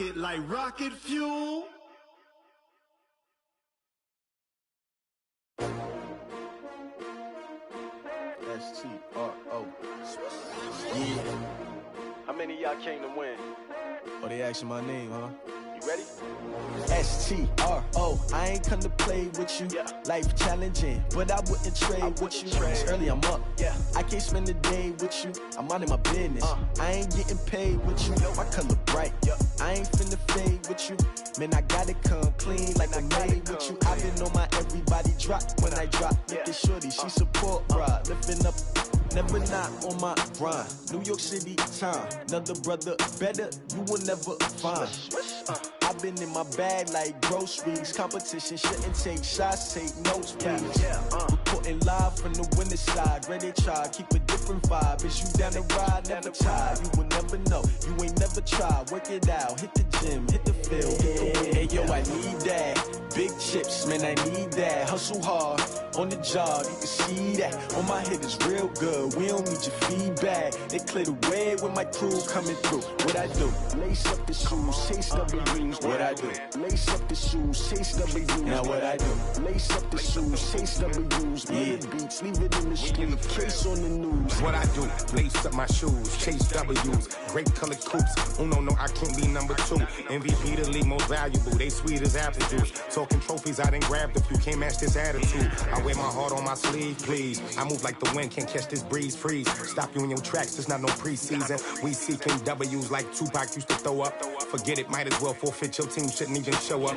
rocket like rocket fuel. S-T-R-O. Yeah. How many of y'all came to win? Oh, they asking my name, huh? You ready? S-T-R-O. I ain't come to play with you. Yeah. Life challenging, but I wouldn't trade with you. It's early, I'm up. Yeah. I can't spend the day with you. I'm minding my business. I ain't getting paid with you. My color bright. I ain't finna fade with you. Man, I gotta come clean like I made with you. I've been on my everybody drop when I drop. Look at shorty, she support, bruh. Lifting up. Never not on my grind. New York City time. Another brother better, you will never find. I've been in my bag like groceries. Competition shouldn't take shots, take notes, please. Reporting live from the winning side. Ready to try, keep a different vibe. Is you down the ride, never tired. You will never know, you ain't never tried. Work it out, hit the gym, hit the field, hit the win. Hey yo, I need that. Big chips, man, I need that. Hustle hard, on the job, you can see that. On my hit is real good, we don't need your feedback. They clear the way with my crew coming through. What I do? Lace up the shoes, chase W's. What I do? Lace up the shoes, chase W's. Now what I do? Lace up the shoes, chase W's. Yeah. Beats, leave it in the street, case on the news. What I do? Lace up my shoes, chase W's. Great colored coops. Oh no, I can't be number 2. MVP the league most valuable. They sweet as apple juice. Talking trophies, I done grabbed a few. Can't match this attitude. I wear my heart on my sleeve, please. I move like the wind, can't catch this breeze. Freeze. Stop you in your tracks, there's not no preseason. We seeking W's like Tupac used to throw up. Forget it, might as well forfeit. Your team shouldn't even show up.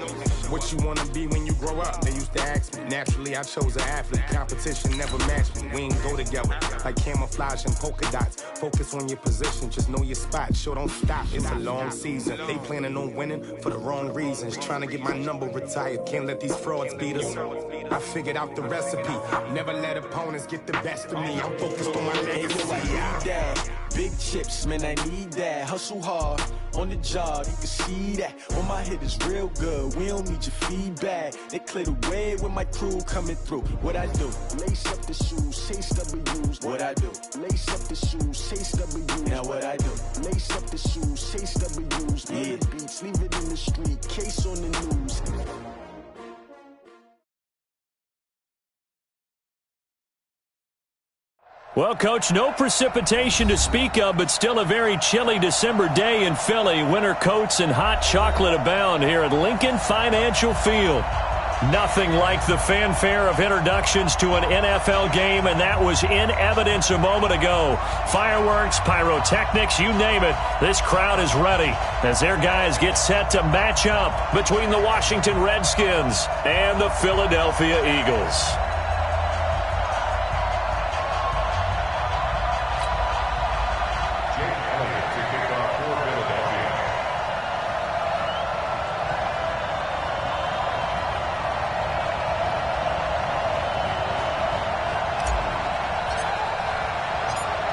What you wanna be when you grow up? They used to ask me. Naturally, I chose an athlete. Competition never matched me. We ain't go together like camouflage and polka dots. Focus on your position, just know your spot. Sure, don't stop. It's a long season. They planning on winning for the wrong reasons. Trying to get my number retired. Can't let these frauds beat us. I figured out the recipe. Never let opponents get the best of me. I'm focused on my legacy. I need that. Big chips, man, I need that. Hustle hard, on the job, you can see that. On my hit is real good, we don't need your feedback. They clear the way with my crew coming through. What I do? Lace up the shoes, chase W's. What I do? Lace up the shoes, chase W's. Now what I do? Lace up the shoes, chase W's. Yeah. Beats, leave it in the street, case on the news. Well, Coach, no precipitation to speak of, but still a very chilly December day in Philly. Winter coats and hot chocolate abound here at Lincoln Financial Field. Nothing like the fanfare of introductions to an NFL game, and that was in evidence a moment ago. Fireworks, pyrotechnics, you name it. This crowd is ready as their guys get set to match up between the Washington Redskins and the Philadelphia Eagles.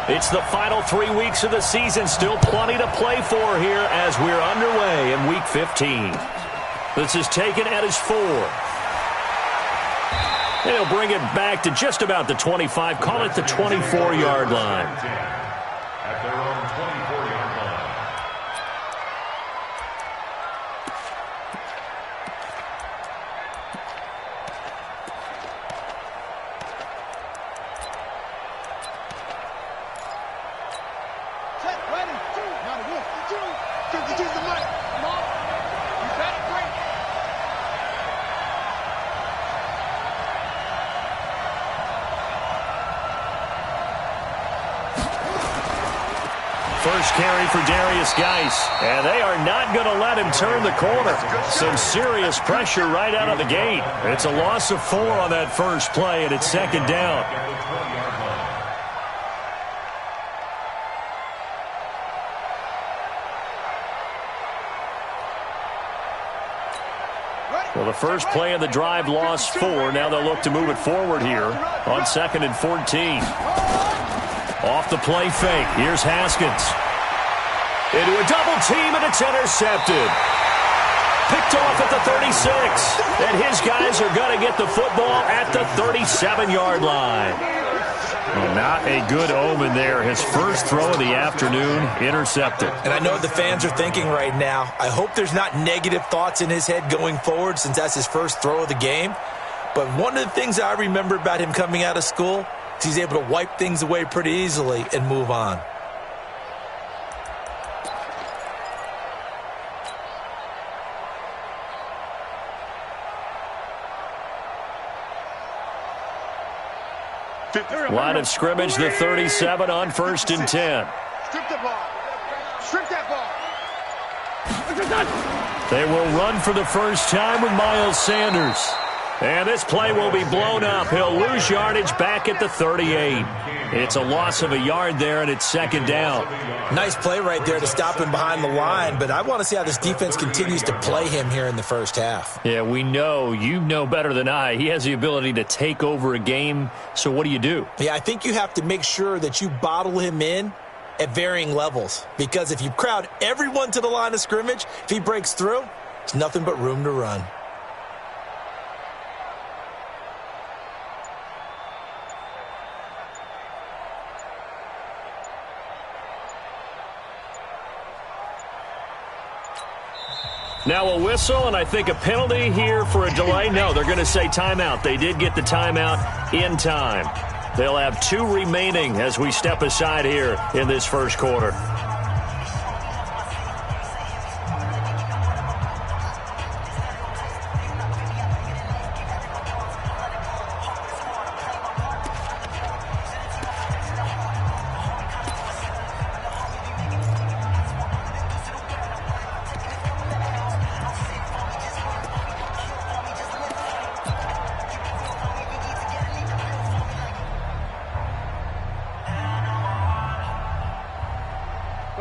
It's the final 3 weeks of the season. Still plenty to play for here as we're underway in Week 15. This is taken at his 4. And he'll bring it back to just about the 25. Call it the 24-yard line. At their own 24-yard line. First carry for Darius Geis, and they are not going to let him turn the corner. Some serious pressure right out of the gate. It's a loss of 4 on that first play, and it's second down. Well, the first play of the drive lost 4. Now they'll look to move it forward here on 2nd and 14. Off the play fake. Here's Haskins. Into a double team, and it's intercepted. Picked off at the 36. And his guys are going to get the football at the 37-yard line. Well, not a good omen there. His first throw of the afternoon intercepted. And I know the fans are thinking right now, I hope there's not negative thoughts in his head going forward since that's his first throw of the game. But one of the things I remember about him coming out of school is he's able to wipe things away pretty easily and move on. Line of scrimmage, the 37 on 1st and 10. Strip the ball. Strip that ball. They will run for the first time with Miles Sanders. And this play will be blown up. He'll lose yardage back at the 38. It's a loss of a yard there, and it's 2nd down. Nice play right there to stop him behind the line, but I want to see how this defense continues to play him here in the first half. Yeah, we know. You know better than I. He has the ability to take over a game, so what do? Yeah, I think you have to make sure that you bottle him in at varying levels, because if you crowd everyone to the line of scrimmage, if he breaks through, there's nothing but room to run. Now a whistle, and I think a penalty here for a delay. No, they're going to say timeout. They did get the timeout in time. They'll have 2 remaining as we step aside here in this first quarter.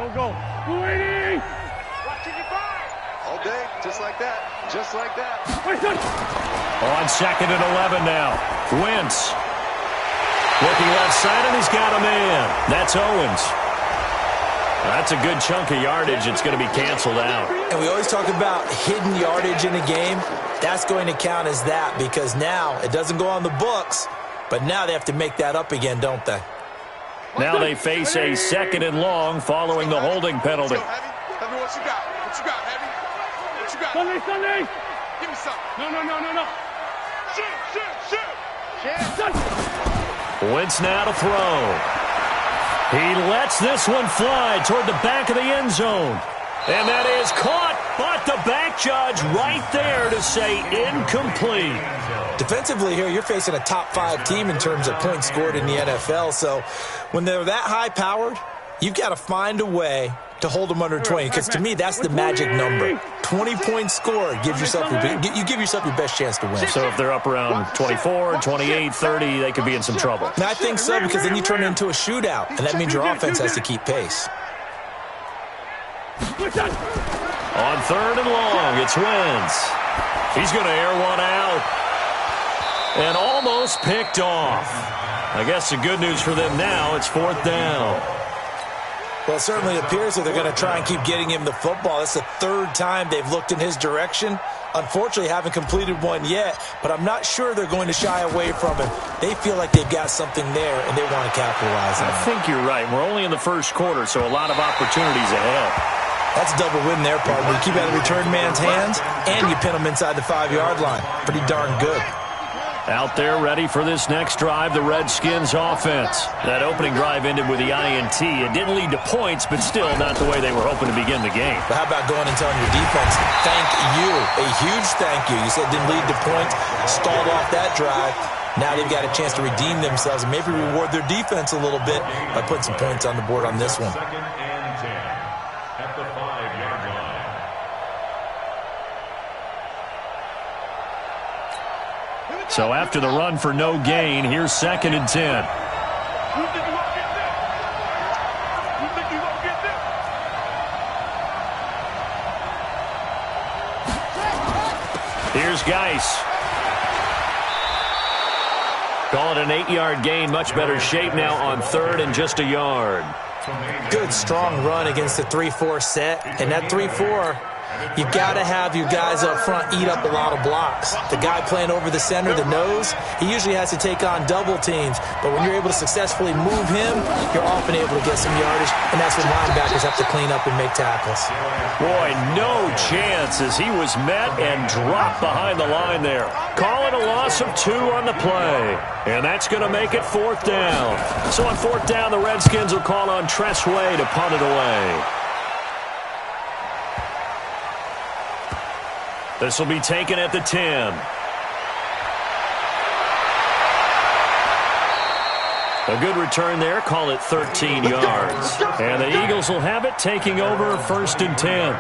Go. All day, just like that. Just like that. On 2nd and 11 now. Wentz. Looking left side, and he's got a man. That's Owens. That's a good chunk of yardage. It's going to be canceled out. And we always talk about hidden yardage in a game. That's going to count as that because now it doesn't go on the books, but now they have to make that up again, don't they? Now they face a 2nd and long following the holding penalty. Heavy, what you got? What you got, Heavy? What you got? Sunday. Give me something. No. Shoot. Wentz now to throw. He lets this one fly toward the back of the end zone. And that is caught, but the back judge right there to say incomplete. Defensively here, you're facing a top 5 team in terms of points scored in the NFL. So when they're that high-powered, you've got to find a way to hold them under 20. Because to me, that's the magic number. 20 points scored gives yourself you give yourself your best chance to win. So if they're up around 24, 28, 30, they could be in some trouble. And I think so, because then you turn it into a shootout, and that means your offense has to keep pace. On 3rd and long, it's Wentz. He's going to air one out. And almost picked off. I guess the good news for them now, it's 4th down. Well, it certainly appears that they're going to try and keep getting him the football. It's the 3rd time they've looked in his direction. Unfortunately, haven't completed one yet, but I'm not sure they're going to shy away from him. They feel like they've got something there, and they want to capitalize on it. I think you're right. We're only in the first quarter, so a lot of opportunities ahead. That's a double win there, partner. You keep out of the return man's hands, and you pin him inside the 5-yard line. Pretty darn good. Out there ready for this next drive, the Redskins offense. That opening drive ended with the INT. It didn't lead to points, but still not the way they were hoping to begin the game. But how about going and telling your defense, thank you, a huge thank you. You said it didn't lead to points, stalled off that drive. Now they've got a chance to redeem themselves and maybe reward their defense a little bit by putting some points on the board on this one. 2nd and 10 at the 5-yard line. So after the run for no gain, here's 2nd and 10. Here's Geis. Call it an 8-yard gain. Much better shape now on 3rd and just a yard. Good, strong run against the 3-4 set. And that 3-4, You've got to have your guys up front eat up a lot of blocks. The guy playing over the center, the nose, he usually has to take on double teams. But when you're able to successfully move him, you're often able to get some yardage, and that's when linebackers have to clean up and make tackles. Boy, no chance as he was met and dropped behind the line there. Call it a loss of 2 on the play. And that's going to make it 4th down. So on 4th down, the Redskins will call on Tressway to punt it away. This will be taken at the 10. A good return there. Call it 13 yards. And the Eagles will have it, taking over 1st and 10.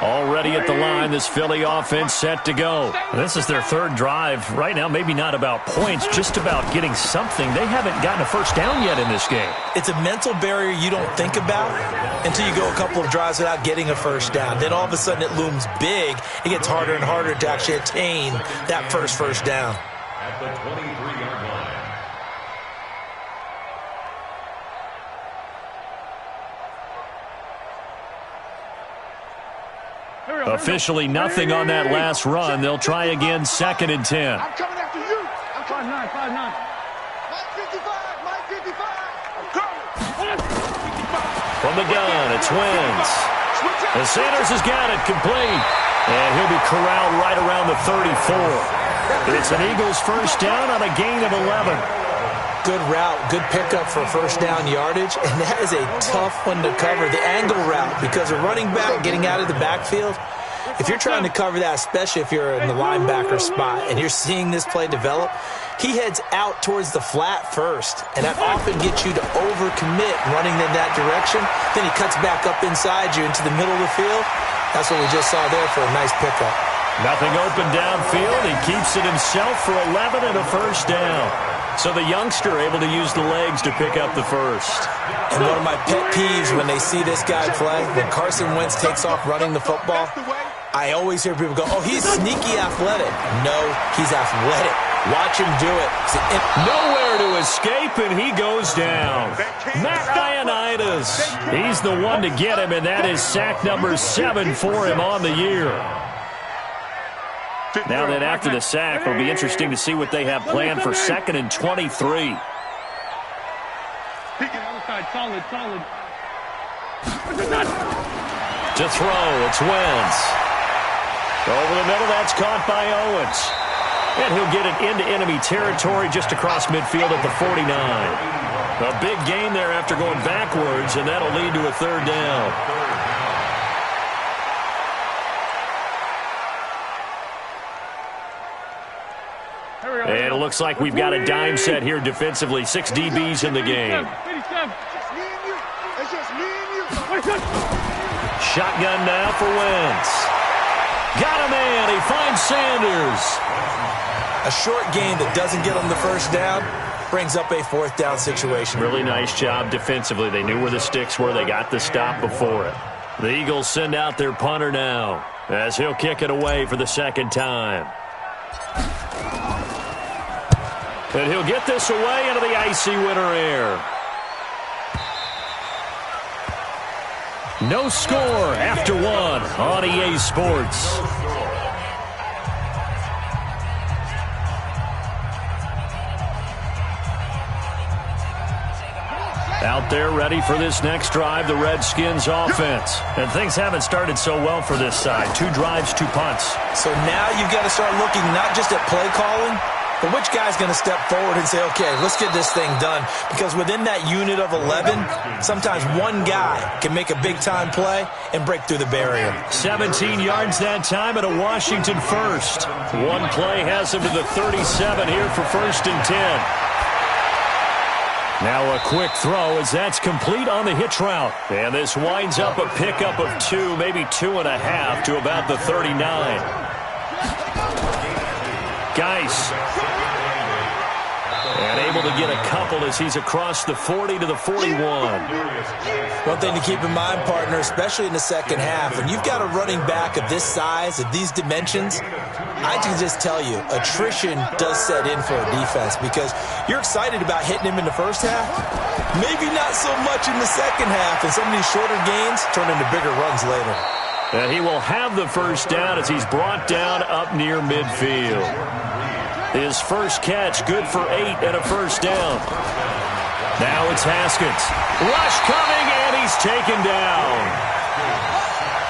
Already at the line, this Philly offense set to go. This is their 3rd drive. Right now, maybe not about points, just about getting something. They haven't gotten a first down yet in this game. It's a mental barrier you don't think about until you go a couple of drives without getting a first down. Then all of a sudden it looms big. It gets harder and harder to actually attain that first down. At the 23-yard line. Officially nothing on that last run. They'll try again, 2nd and 10. I'm coming after you. I'm coming. 5'9". Mike 55. Mike 55. I'm coming. From the gun, it's Wentz. And Sanders has got it complete. And he'll be corralled right around the 34. It's an Eagles first down on a gain of 11. Good route, good pickup for first down yardage, and that is a tough one to cover. The angle route, because a running back getting out of the backfield, if you're trying to cover that, especially if you're in the linebacker spot and you're seeing this play develop, he heads out towards the flat first, and that often gets you to overcommit running in that direction. Then he cuts back up inside you into the middle of the field. That's what we just saw there for a nice pickup. Nothing open downfield. He keeps it himself for 11 and a first down. So the youngster able to use the legs to pick up the first. And one of my pet peeves when they see this guy play, when Carson Wentz takes off running the football, I always hear people go, oh, he's sneaky athletic. No, he's athletic. Watch him do it. Nowhere to escape, and he goes down. Matt Ioannidis. He's the one to get him, and that is sack number 7 for him on the year. Now then, after the sack, it'll be interesting to see what they have planned for 2nd and 23. To throw, it's Wentz. Over the middle, that's caught by Owens. And he'll get it into enemy territory just across midfield at the 49. A big gain there after going backwards, and that'll lead to a 3rd down. And it looks like we've got a dime set here defensively. 6 DBs in the game. Shotgun now for Wentz. Got a man. He finds Sanders. A short gain that doesn't get him the first down brings up a 4th down situation. Really nice job defensively. They knew where the sticks were. They got the stop before it. The Eagles send out their punter now as he'll kick it away for the 2nd time. And he'll get this away into the icy winter air. No score after 1 on EA Sports. Out there ready for this next drive, the Redskins offense. And things haven't started so well for this side. 2 drives, 2 punts. So now you've got to start looking not just at play calling, but which guy's going to step forward and say, okay, let's get this thing done? Because within that unit of 11, sometimes one guy can make a big-time play and break through the barrier. 17 yards that time at a Washington first. One play has him to the 37 here for 1st and 10. Now a quick throw as that's complete on the hitch route. And this winds up a pickup of 2, maybe 2.5 to about the 39. Geis. And able to get a couple as he's across the 40 to the 41. One thing to keep in mind, partner, especially in the second half, when you've got a running back of this size, of these dimensions, I can just tell you, attrition does set in for a defense because you're excited about hitting him in the first half, Maybe not so much in the second half, and some of these shorter gains turn into bigger runs later. And he will have the first down as he's brought down up near midfield. His first catch, good for 8 and a first down. Now it's Haskins. Rush coming, and he's taken down.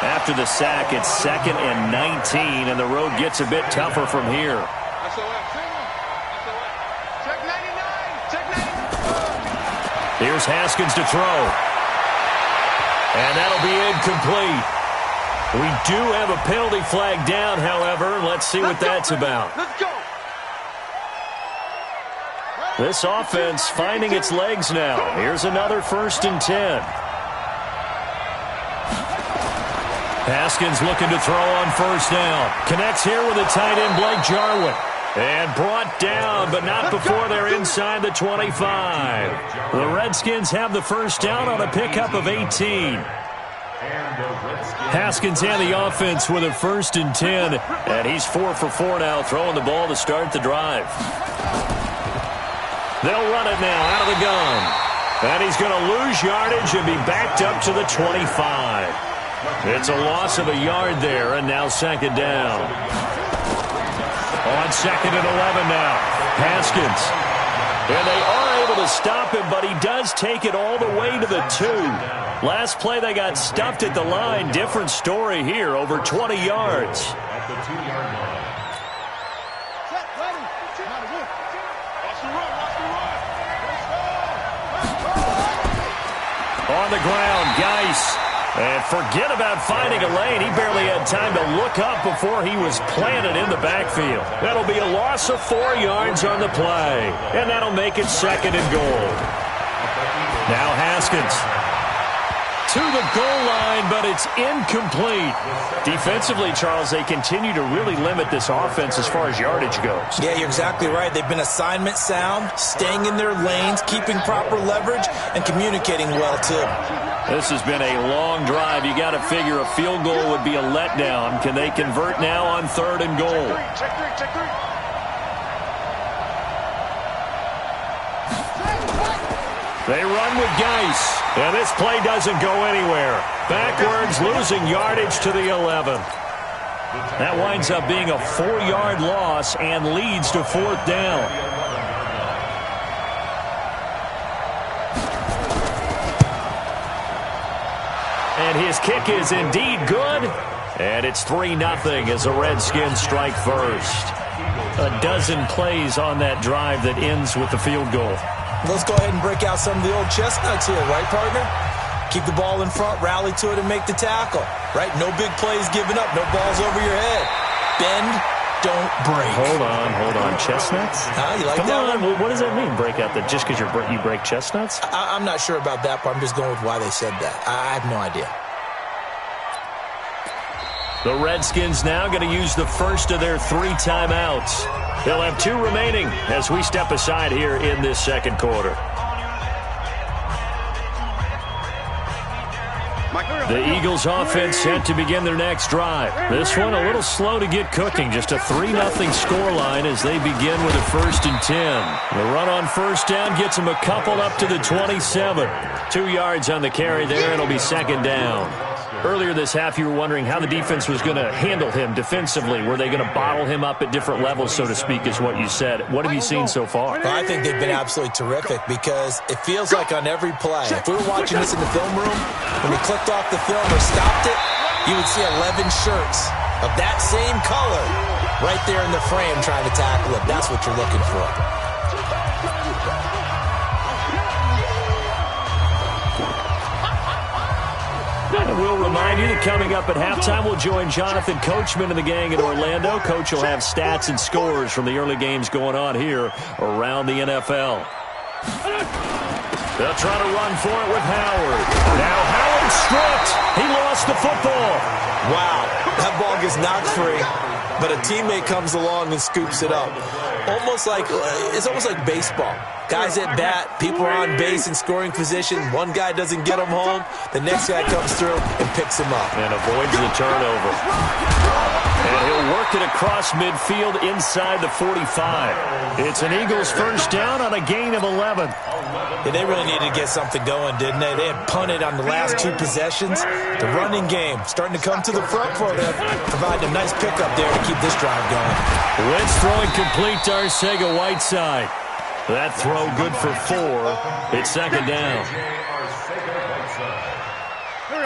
After the sack, it's 2nd and 19, and the road gets a bit tougher from here. Here's Haskins to throw. And that'll be incomplete. We do have a penalty flag down, however. Let's see what that's about. Let's go. This offense finding its legs now. Here's another 1st and 10. Haskins looking to throw on 1st down. Connects here with a tight end, Blake Jarwin. And brought down, but not before they're inside the 25. The Redskins have the first down on a pickup of 18. Haskins and the offense with a 1st and 10. And he's 4 for 4 now, throwing the ball to start the drive. They'll run it now out of the gun. And he's going to lose yardage and be backed up to the 25. It's a loss of a yard there, and now 2nd down. On 2nd and 11 now. Haskins. And they are able to stop him, but he does take it all the way to the 2. Last play, they got stuffed at the line. Different story here, over 20 yards. At the 2-yard line. On the ground, Geis. And forget about finding a lane. He barely had time to look up before he was planted in the backfield. That'll be a loss of 4 yards on the play. And that'll make it 2nd and goal. Now Haskins to the goal line, but it's incomplete. Defensively, Charles, they continue to really limit this offense as far as yardage goes. Yeah, you're exactly right. They've been assignment sound, staying in their lanes, keeping proper leverage, and communicating well, too. This has been a long drive. You got to figure a field goal would be a letdown. Can they convert now on 3rd and goal? Check three. They run with Geis. And this play doesn't go anywhere. Backwards, losing yardage to the 11. That winds up being a 4-yard loss and leads to 4th down. And his kick is indeed good. And it's 3-0 as the Redskins strike first. A dozen plays on that drive that ends with the field goal. Let's go ahead and break out some of the old chestnuts here, right, partner? Keep the ball in front, rally to it, and make the tackle, right? No big plays given up, no balls over your head. Bend, don't break. Hold on. Chestnuts? You like Come that on. one? What does that mean, break out? That just because you break chestnuts? I'm not sure about that, but I'm just going with why they said that. I have no idea. The Redskins now going to use the first of their 3 timeouts. They'll have 2 remaining as we step aside here in this 2nd quarter. The Eagles offense set to begin their next drive. This one a little slow to get cooking. Just a 3-0 scoreline as they begin with a 1st and 10. The run on 1st down gets them a couple up to the 27. 2 yards on the carry there. It'll be 2nd down. Earlier this half, you were wondering how the defense was going to handle him defensively. Were they going to bottle him up at different levels, so to speak, is what you said. What have you seen so far? Well, I think they've been absolutely terrific because it feels like on every play, if we were watching this in the film room, when we clicked off the film or stopped it, you would see 11 shirts of that same color right there in the frame trying to tackle it. That's what you're looking for. And we'll remind you that coming up at halftime, we'll join Jonathan Coachman and the gang in Orlando. Coach will have stats and scores from the early games going on here around the NFL. They'll try to run for it with Howard. Now Howard stripped. He lost the football. Wow, that ball gets knocked free, but a teammate comes along and scoops it up. It's almost like baseball. Guys at bat, people are on base in scoring position. One guy doesn't get him home. The next guy comes through and picks him up. And avoids the turnover. And he'll work it across midfield inside the 45. It's an Eagles first down on a gain of 11. Yeah, they really needed to get something going, didn't they? They had punted on the last 2 possessions. The running game starting to come to the front for them, providing a nice pickup there to keep this drive going. Wentz throwing complete to Arcega-Whiteside. That throw good for 4. It's second down.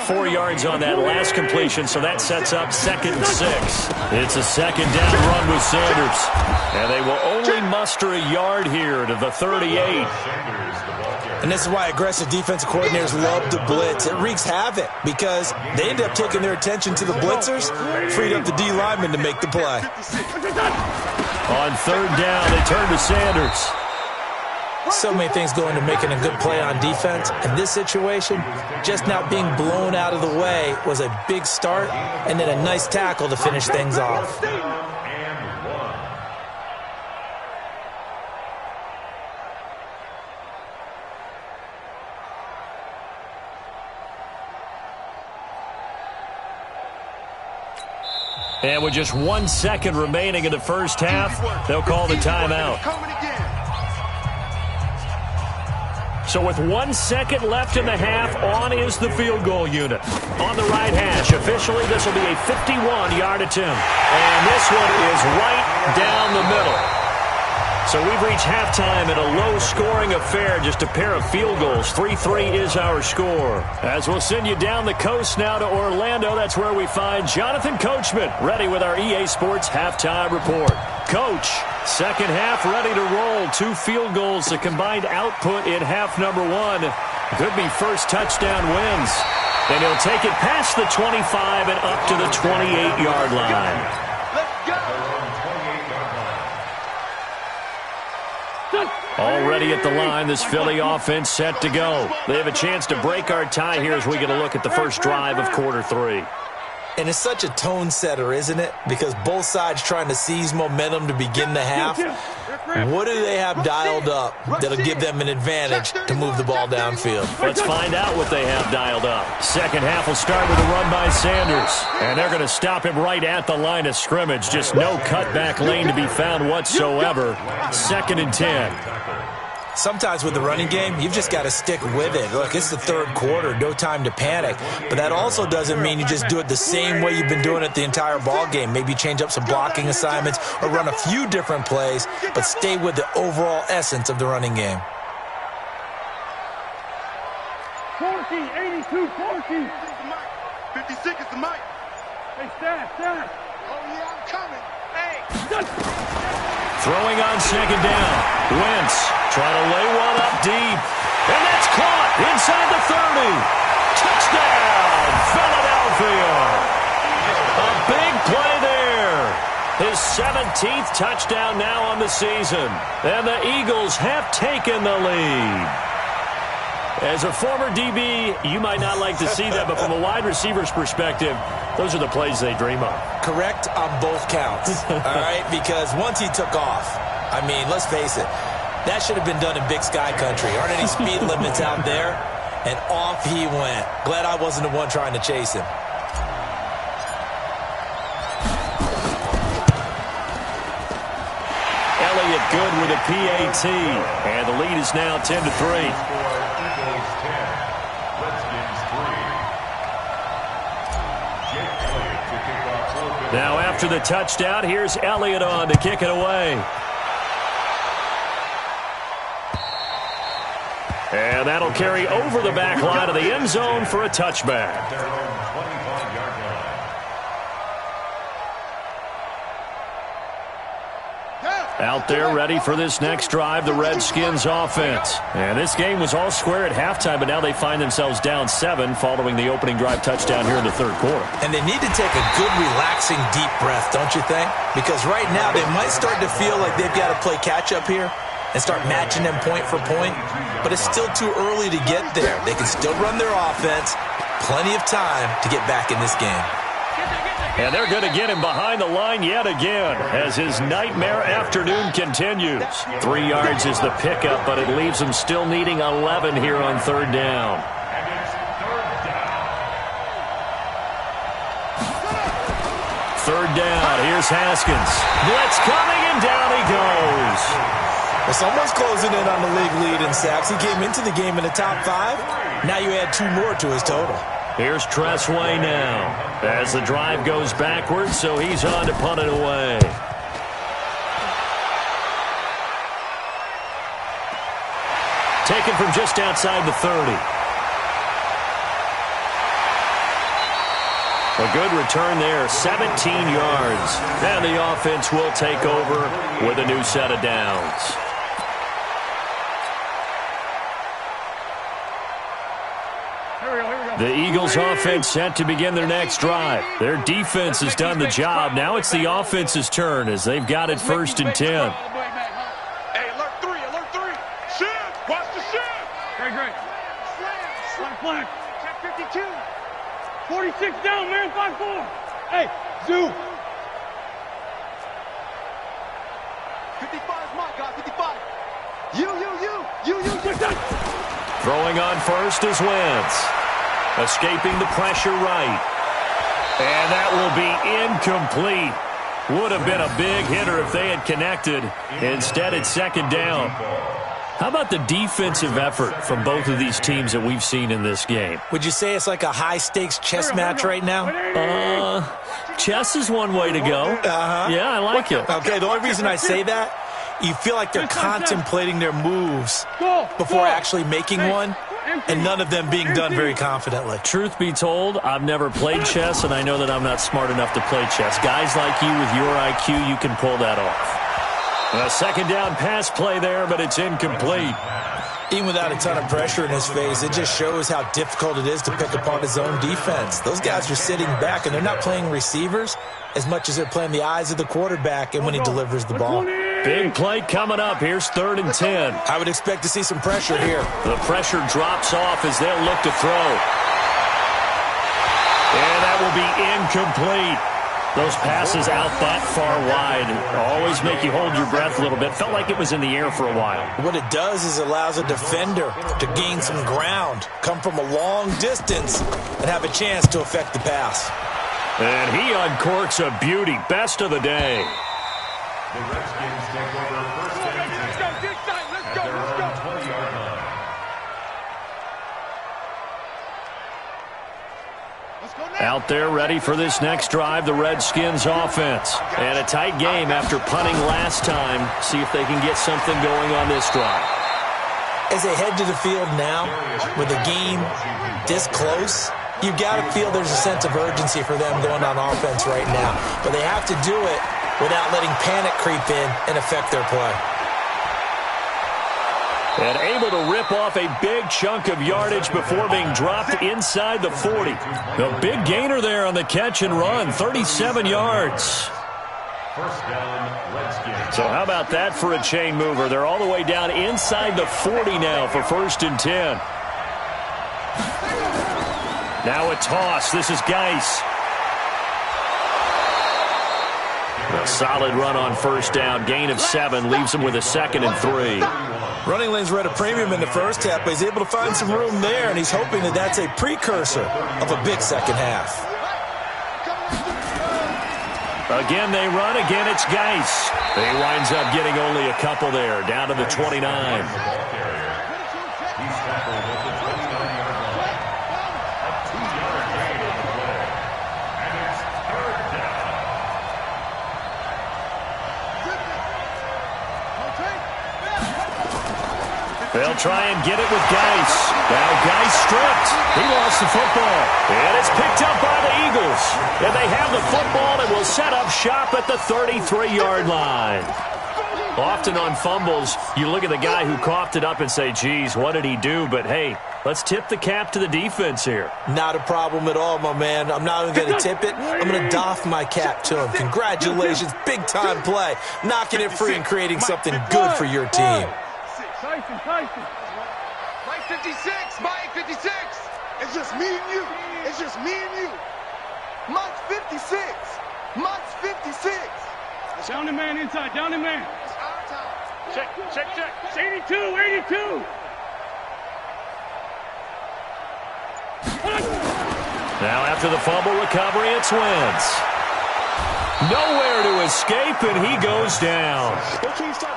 4 yards on that last completion, so that sets up 2nd and 6. It's a second down run with Sanders. And they will only muster a yard here to the 38. And this is why aggressive defensive coordinators love to blitz. It wreaks havoc because they end up taking their attention to the blitzers, freed up the D lineman to make the play. On 3rd down, they turn to Sanders. So many things go into making a good play on defense. In this situation, just now being blown out of the way was a big start, and then a nice tackle to finish things off. And with just 1 second remaining in the first half, they'll call the timeout. So with 1 second left in the half, on is the field goal unit. On the right hash, officially this will be a 51-yard attempt. And this one is right down the middle. So we've reached halftime in a low-scoring affair, just a pair of field goals. 3-3 is our score. As we'll send you down the coast now to Orlando, that's where we find Jonathan Coachman, ready with our EA Sports halftime report. Coach, second half ready to roll. 2 field goals, the combined output in half number 1. Could be first touchdown wins. And he'll take it past the 25 and up to the 28-yard line. Let's go! Already at the line, this Philly offense set to go. They have a chance to break our tie here as we get a look at the first drive of quarter 3. And it's such a tone setter, isn't it? Because both sides trying to seize momentum to begin the half. What do they have dialed up that'll give them an advantage to move the ball downfield? Let's find out what they have dialed up. Second half will start with a run by Sanders. And they're going to stop him right at the line of scrimmage. Just no cutback lane to be found whatsoever. 2nd and 10. Sometimes with the running game, you've just got to stick with it. Look, it's the 3rd quarter, no time to panic. But that also doesn't mean you just do it the same way you've been doing it the entire ball game. Maybe change up some blocking assignments or run a few different plays, but stay with the overall essence of the running game. 40, 82, 40. 56 is the mic. Hey, stand. Oh, yeah, I'm coming. Hey. Throwing on second down. Wentz trying to lay one up deep. And that's caught inside the 30. Touchdown, Philadelphia. A big play there. His 17th touchdown now on the season. And the Eagles have taken the lead. As a former DB, you might not like to see that, but from a wide receiver's perspective, those are the plays they dream of. Correct on both counts, all right? Because once he took off, I mean, let's face it, that should have been done in Big Sky country. Aren't any speed limits out there? And off he went. Glad I wasn't the one trying to chase him. Elliott good with a PAT, and the lead is now 10-3. Now after the touchdown, here's Elliott on to kick it away. And that'll carry over the back line of the end zone for a touchback. Out there ready for this next drive, the Redskins offense. And this game was all square at halftime, but now they find themselves down 7 following the opening drive touchdown here in the 3rd quarter. And they need to take a good, relaxing, deep breath, don't you think? Because right now they might start to feel like they've got to play catch-up here and start matching them point for point. But it's still too early to get there. They can still run their offense. Plenty of time to get back in this game. And they're going to get him behind the line yet again as his nightmare afternoon continues. 3 yards is the pickup, but it leaves him still needing 11 here on 3rd down. Third down, here's Haskins. Blitz coming, and down he goes. Well, someone's closing in on the league lead in sacks. He came into the game in the top 5. Now you add 2 more to his total. Here's Tressway now as the drive goes backwards, so he's on to punt it away. Taken from just outside the 30. A good return there, 17 yards. And the offense will take over with a new set of downs. The Eagles offense set to begin their next drive. Their defense has done the job. Now it's the offense's turn as they've got it 1st and 10. Hey, alert 3, alert 3. Shift, watch the shift. Great. Flag. Check 52. 46 down, man, 5-4. Hey, Zoo. 55's my guy, 55. You. Throwing on first is Wentz. Escaping the pressure right. And that will be incomplete. Would have been a big hitter if they had connected. Instead, it's 2nd down. How about the defensive effort from both of these teams that we've seen in this game? Would you say it's like a high-stakes chess match right now? Chess is one way to go. Yeah, I like it. Okay, the only reason I say that, you feel like they're contemplating their moves before actually making one, and none of them being done very confidently. Truth be told, I've never played chess, and I know that I'm not smart enough to play chess. Guys like you with your IQ, you can pull that off. A 2nd down pass play there, but it's incomplete. Even without a ton of pressure in his face, it just shows how difficult it is to pick apart his own defense. Those guys are sitting back, and they're not playing receivers as much as they're playing the eyes of the quarterback and when he delivers the ball. Big play coming up. Here's 3rd and 10. I would expect to see some pressure here. The pressure drops off as they'll look to throw. And that will be incomplete. Those passes out that far wide always make you hold your breath a little bit. Felt like it was in the air for a while. What it does is it allows a defender to gain some ground, come from a long distance, and have a chance to affect the pass. And he uncorks a beauty. Best of the day. The Redskins take over 1st and 10. Let's go. 20-yard line. Out there ready for this next drive, the Redskins offense. And a tight game after punting last time. See if they can get something going on this drive. As they head to the field now, with the game this close, you've got to feel there's a sense of urgency for them going on offense right now. But they have to do it without letting panic creep in and affect their play. And able to rip off a big chunk of yardage before being dropped inside the 40. The big gainer there on the catch and run, 37 yards. 1st down, Redskins. So how about that for a chain mover? They're all the way down inside the 40 now for 1st and 10. Now a toss. This is Geis. A solid run on 1st down. Gain of 7 leaves him with a 2nd and 3. Running lanes were at a premium in the first half, but he's able to find some room there, and he's hoping that that's a precursor of a big second half. Again, they run. Again, it's Geis. He winds up getting only a couple there, down to the 29. He's tackled at the 29-yard line. A 2-yard gain on the play. And it's 3rd down. They'll try and get it with Geis. Now Geis stripped. He lost the football. And it's picked up by the Eagles. And they have the football and will set up shop at the 33-yard line. Often on fumbles, you look at the guy who coughed it up and say, geez, what did he do? But, hey, let's tip the cap to the defense here. Not a problem at all, my man. I'm not even going to tip it. I'm going to doff my cap to him. Congratulations. Big-time play. Knocking it free and creating something good for your team. Mike 56, Mike 56. It's just me and you. It's just me and you. Mike's 56. Mike's 56. Down the man inside. Down the man. It's our time. Check. 82. Now after the fumble recovery, it's Wentz. Nowhere to escape, and he goes down.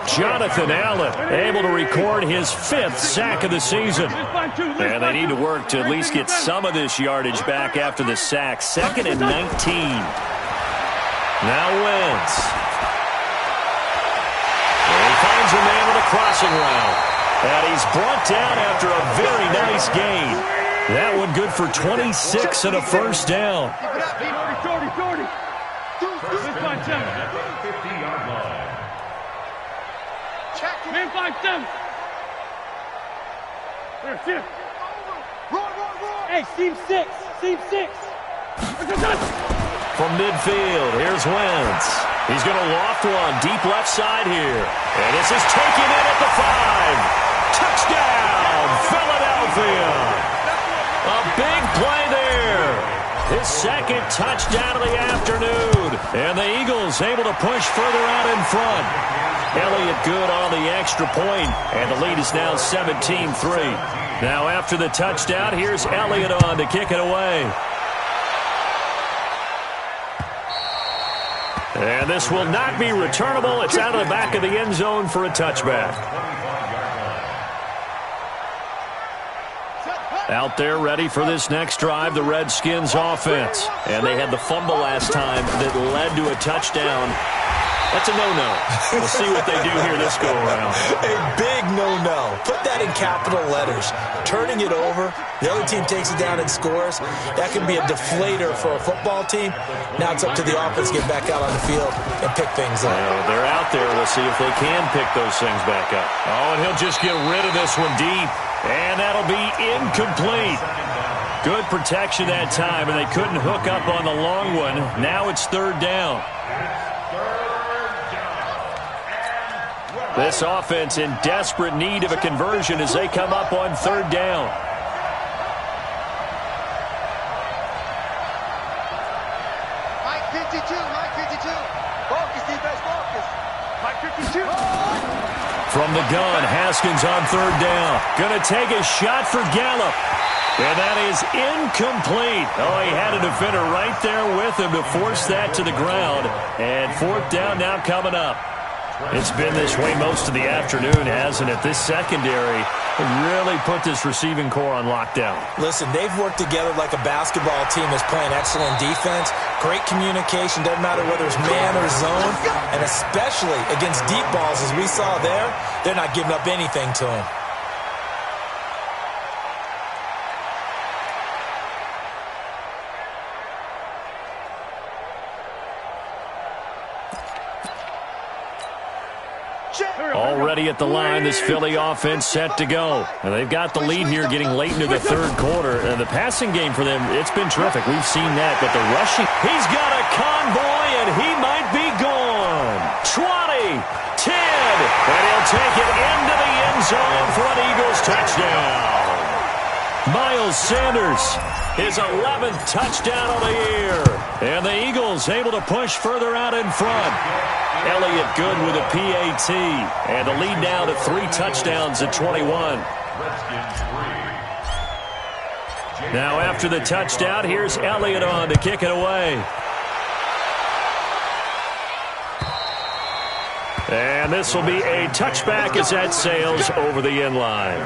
Jonathan Allen able to record his 5th sack of the season. And they need to work to at least get some of this yardage back after the sack. 2nd and 19. Now Wentz. And he finds a man with a crossing route. And he's brought down after a very nice gain. That one good for 26 and a first down. Man, 5-7. Hey, seam 6. Seam 6. From midfield, here's Wentz. He's going to loft one deep left side here. And this is taken in at the 5. Touchdown, Philadelphia. A big play there. His 2nd touchdown of the afternoon. And the Eagles able to push further out in front. Elliott good on the extra point, and the lead is now 17-3. Now after the touchdown, here's Elliott on to kick it away. And this will not be returnable. It's out of the back of the end zone for a touchback. Out there ready for this next drive, the Redskins offense. And they had the fumble last time that led to a touchdown. That's a no-no. We'll see what they do here this go-around. A big no-no. Put that in capital letters. Turning it over, the other team takes it down and scores. That can be a deflator for a football team. Now it's up to the offense to get back out on the field and pick things up. Well, they're out there. We'll see if they can pick those things back up. Oh, and he'll just get rid of this one deep. And that'll be incomplete. Good protection that time, and they couldn't hook up on the long one. Now it's 3rd down. This offense in desperate need of a conversion as they come up on 3rd down. Mike 52, Mike 52. Focus, defense, focus. Mike 52. From the gun, Haskins on 3rd down. Gonna take a shot for Gallup. And that is incomplete. Oh, he had a defender right there with him to force that to the ground. And 4th down now coming up. It's been this way most of the afternoon, hasn't it? This secondary really put this receiving core on lockdown. Listen, they've worked together like a basketball team that's playing excellent defense. Great communication, doesn't matter whether it's man or zone. And especially against deep balls, as we saw there, they're not giving up anything to him. Already at the line, this Philly offense set to go. And they've got the lead here getting late into the 3rd quarter. And the passing game for them, it's been terrific. We've seen that. But the rushing, he's got a convoy, and he might be gone. 20, 10, and he'll take it into the end zone for an Eagles touchdown. Miles Sanders, his 11th touchdown of the year. And the Eagles able to push further out in front. Elliott good with a PAT. And the lead now to 3 touchdowns at 21. Now after the touchdown, here's Elliott on to kick it away. And this will be a touchback as that sails over the end line.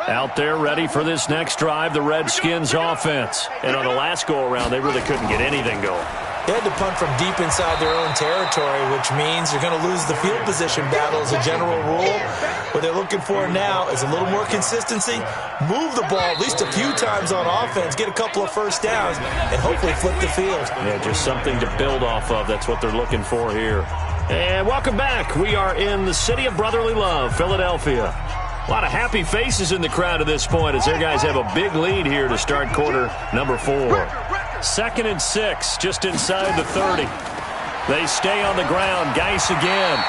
Out there ready for this next drive, the Redskins offense. And on the last go-around, they really couldn't get anything going. They had to punt from deep inside their own territory, which means you're going to lose the field position battle as a general rule. What they're looking for now is a little more consistency, move the ball at least a few times on offense, get a couple of first downs, and hopefully flip the field. Yeah, just something to build off of. That's what they're looking for here. And welcome back. We are in the city of brotherly love, Philadelphia. A lot of happy faces in the crowd at this point as their guys have a big lead here to start quarter number 4. 2nd and 6, just inside the 30. They stay on the ground. Geis again.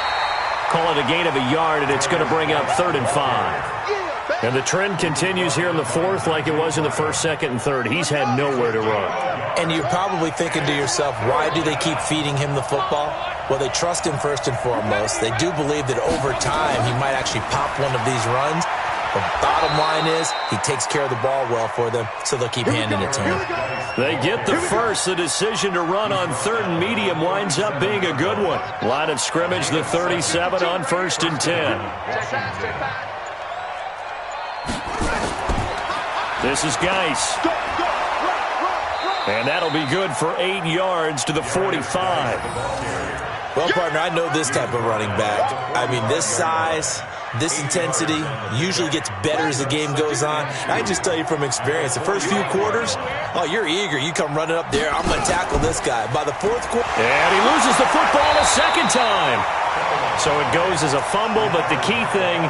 Call it a gain of a yard, and it's going to bring up 3rd and 5. And the trend continues here in the 4th like it was in the 1st, 2nd, and 3rd. He's had nowhere to run. And you're probably thinking to yourself, why do they keep feeding him the football? Well, they trust him first and foremost. They do believe that over time he might actually pop one of these runs. But bottom line is he takes care of the ball well for them, so they'll keep handing it to him. They get the first. The decision to run on 3rd and medium winds up being a good one. Line of scrimmage, the 37 on 1st and 10. This is Geis. And that'll be good for 8 yards to the 45. Well, partner, I know this type of running back. I mean, this size, this intensity usually gets better as the game goes on. I can just tell you from experience, the first few quarters, oh, you're eager. You come running up there, I'm going to tackle this guy. By the 4th quarter. And he loses the football a second time. So it goes as a fumble, but the key thing,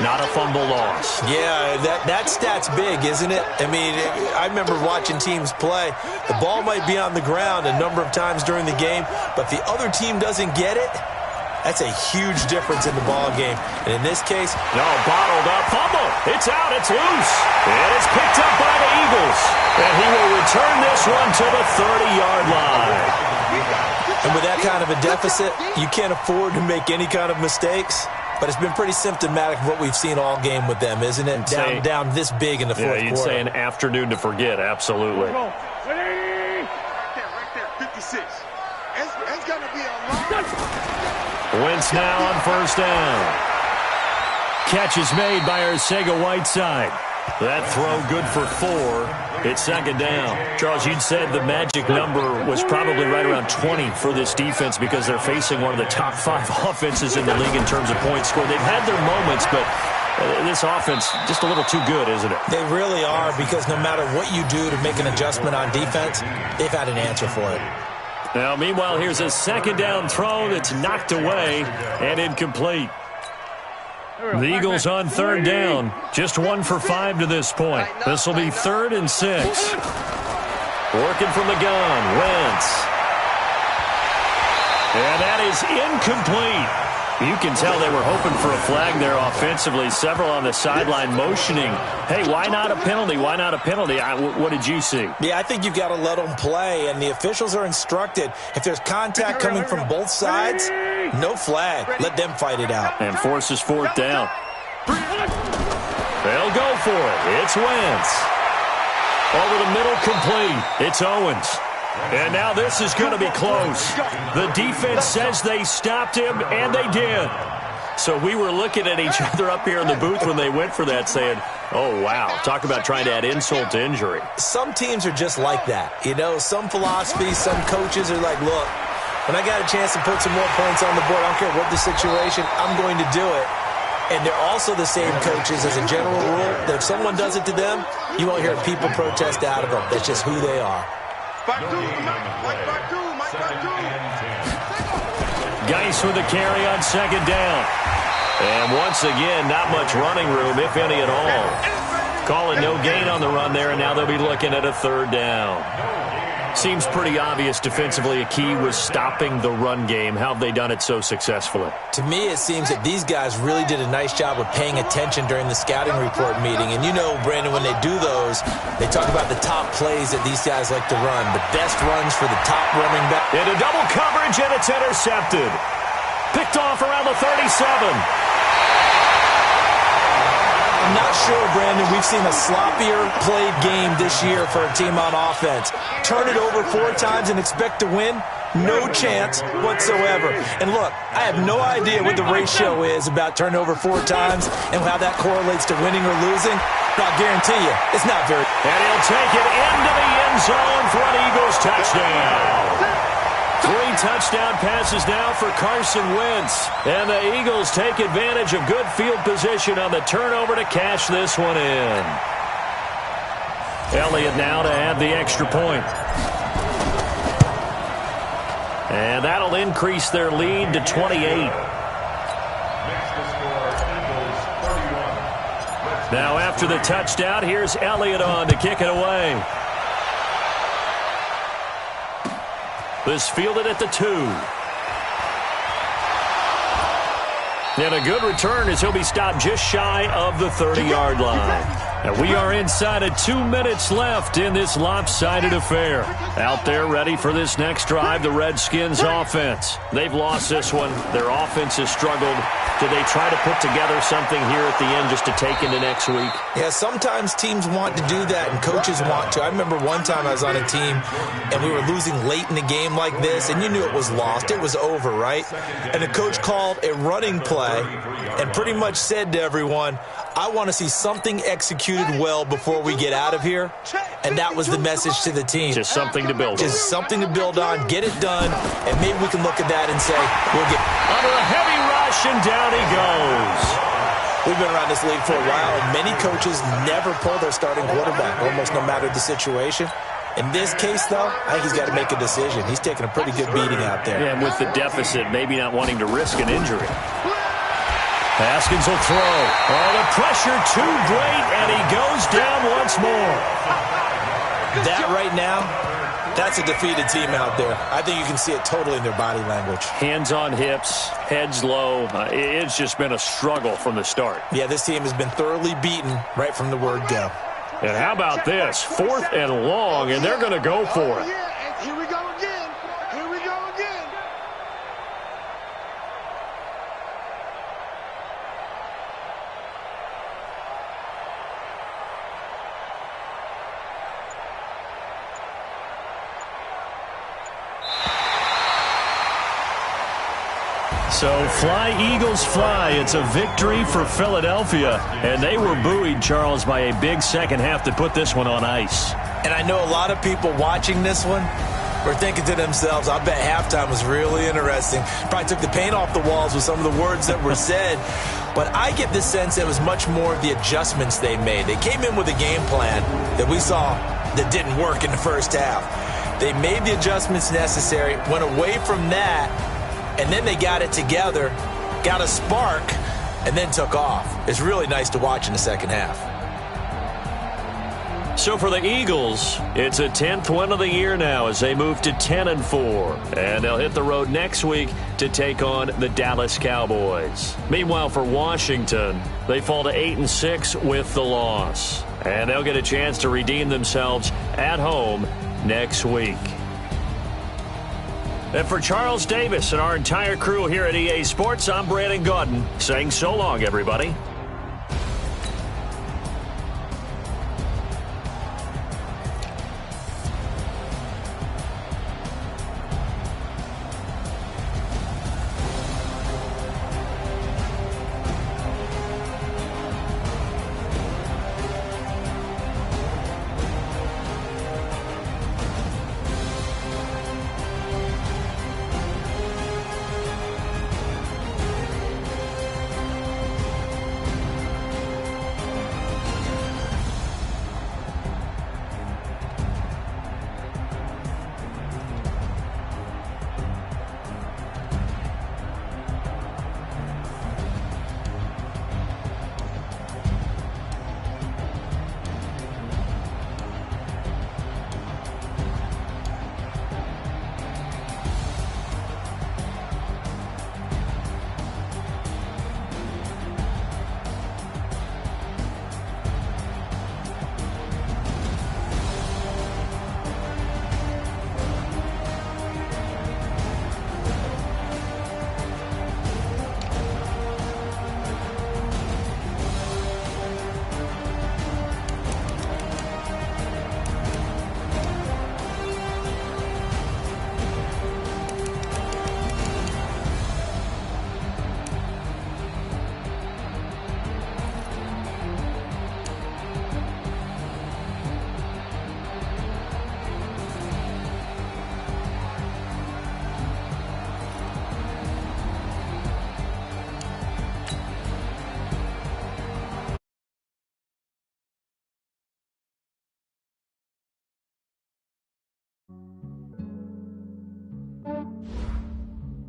not a fumble loss. Yeah, that stat's big, isn't it? I mean, I remember watching teams play. The ball might be on the ground a number of times during the game, but if the other team doesn't get it, that's a huge difference in the ball game. And in this case, no, bottled up fumble. It's out. It's loose. And it's picked up by the Eagles. And he will return this one to the 30-yard line. And with that kind of a deficit, you can't afford to make any kind of mistakes. But it's been pretty symptomatic of what we've seen all game with them, isn't it? Down this big in the 4th quarter. Yeah, you'd say an afternoon to forget, absolutely. Right there, 56. It's going to be a long... Wentz now on 1st down. Catch is made by Arcega-Whiteside. That throw good for 4. It's 2nd down. Charles, you'd said the magic number was probably right around 20 for this defense because they're facing one of the top 5 offenses in the league in terms of points scored. They've had their moments, but this offense just a little too good, isn't it? They really are, because no matter what you do to make an adjustment on defense, they've had an answer for it. Now, meanwhile, here's a 2nd down throw that's knocked away and incomplete. The Eagles on 3rd down. Just 1 for 5 to this point. This will be 3rd and 6. Working from the gun, Wentz. And that is incomplete. You can tell they were hoping for a flag there offensively. Several on the sideline motioning, hey, why not a penalty? Why not a penalty? What did you see? Yeah, I think you've got to let them play, and the officials are instructed. If there's contact coming from both sides, no flag. Let them fight it out. And forces 4th down. They'll go for it. It's Wentz. Over the middle, complete. It's Owens. And now this is going to be close. The defense says they stopped him, and they did. So we were looking at each other up here in the booth when they went for that, saying, oh, wow, talk about trying to add insult to injury. Some teams are just like that. You know, some philosophies, some coaches are like, look, when I got a chance to put some more points on the board, I don't care what the situation, I'm going to do it. And they're also the same coaches as a general rule that if someone does it to them, you won't hear people protest out of them. That's just who they are. Geis with a carry on 2nd down. And once again, not much running room, if any at all. Calling no gain on the run there, and now they'll be looking at a 3rd down. Seems pretty obvious defensively a key was stopping the run game. How have they done it so successfully? To me, it seems that these guys really did a nice job of paying attention during the scouting report meeting. And you know, Brandon, when they do those, they talk about the top plays that these guys like to run, the best runs for the top running back. Into double coverage, and it's intercepted. Picked off around the 37. I'm not sure, Brandon, we've seen a sloppier played game this year for a team on offense. Turn it over 4 times and expect to win? No chance whatsoever. And look, I have no idea what the ratio is about turnover 4 times and how that correlates to winning or losing. But I'll guarantee you, it's not very. And he'll take it into the end zone for an Eagles touchdown. 3 touchdown passes now for Carson Wentz. And the Eagles take advantage of good field position on the turnover to cash this one in. Elliott now to add the extra point. And that'll increase their lead to 28. Now after the touchdown, here's Elliott on to kick it away. This fielded at the 2. And a good return as he'll be stopped just shy of the 30-yard line. And we are inside of 2 minutes left in this lopsided affair. Out there ready for this next drive, the Redskins offense. They've lost this one. Their offense has struggled. Do they try to put together something here at the end just to take into next week? Yeah, sometimes teams want to do that and coaches want to. I remember one time I was on a team and we were losing late in the game like this, and you knew it was lost. It was over, right? And the coach called a running play and pretty much said to everyone, I want to see something executed well before we get out of here. And that was the message to the team. Just something to build on. Just something to build on, get it done, and maybe we can look at that and say, we'll get under a heavy rush, and down he goes. We've been around this league for a while, and many coaches never pull their starting quarterback, almost no matter the situation. In this case, though, I think he's got to make a decision. He's taking a pretty good beating out there. Yeah, and with the deficit, maybe not wanting to risk an injury. Haskins will throw. Oh, the pressure too great, and he goes down once more. That right now, that's a defeated team out there. I think you can see it totally in their body language. Hands on hips, heads low. It's just been a struggle from the start. Yeah, this team has been thoroughly beaten right from the word go. And how about this? 4th and long, and they're going to go for it. Here we go again. Here we go again. So fly, Eagles, fly. It's a victory for Philadelphia. And they were buoyed, Charles, by a big second half to put this one on ice. And I know a lot of people watching this one were thinking to themselves, I bet halftime was really interesting. Probably took the paint off the walls with some of the words that were said. But I get the sense it was much more of the adjustments they made. They came in with a game plan that we saw that didn't work in the first half. They made the adjustments necessary, went away from that, and then they got it together, got a spark, and then took off. It's really nice to watch in the second half. So for the Eagles, it's a 10th win of the year now as they move to 10-4. And they'll hit the road next week to take on the Dallas Cowboys. Meanwhile, for Washington, they fall to 8-6 with the loss. And they'll get a chance to redeem themselves at home next week. And for Charles Davis and our entire crew here at EA Sports, I'm Brandon Gaudin saying so long, everybody.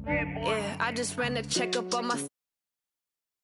Yeah, I just ran a checkup on my